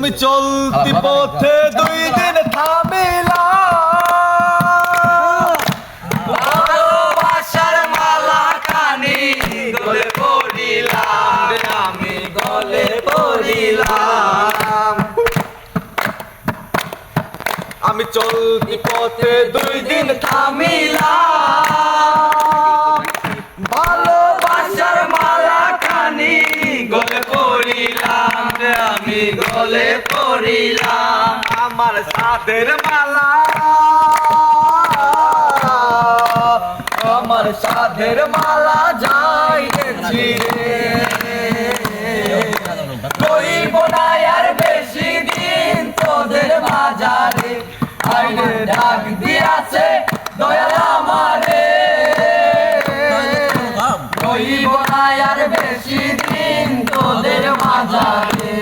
আমি চলতি পথে দুই দিন থামিলাম, ভালোবাসার মালা কানে গলে পড়িলাম, আমি গলে পড়িলাম। আমি চলতি পথে দুই দিন থামিলাম, ভালোবাসার মালা কানে গলে পড়িলাম, আমি গলে পড়িলাম। আমার সাধের মালা, আমার সাধের মালা যাইতেছি রে, রইব না আর বেশি দিন তোদের মাঝারে, আইনে ডাক দিয়াছে দয়াল আমারে, রইব না আর বেশি দিন তোদের মাঝারে।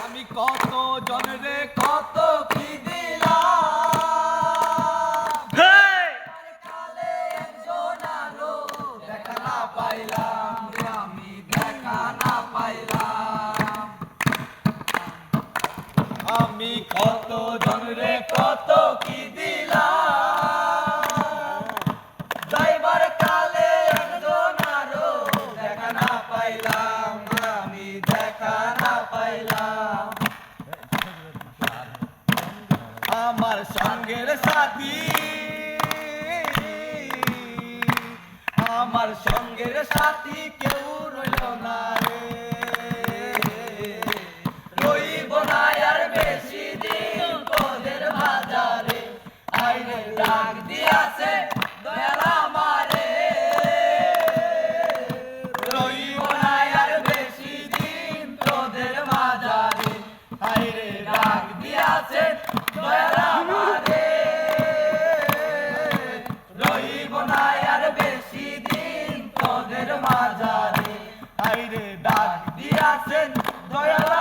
আমি কত জনরে কত কি দিলাম, কালে একজন আলো দেখা না পাইলাম, আমি দেখা না পাইলাম। আমি কত জনরে কত কি দিলাম, যাইবার কালে একজন আলো দেখা না পাইলাম, আমি দেখা না পাইলাম। আমার সঙ্গের সাথী, আমার সঙ্গের সাথী কেউ রইল না রে, রইব না আর বেশি দিন তোদের বাজারে, আইনে ডাক দিয়াছে দয়াল আমারে, রইব না আর বেশি দিন তোদের বাজারে, আইনে ডাক দিয়াছে দয়াল আমারে, রইব না আর বেশি দিন তোদের মাঝারে, আইরে ডাক দিয়াছেন দয়াল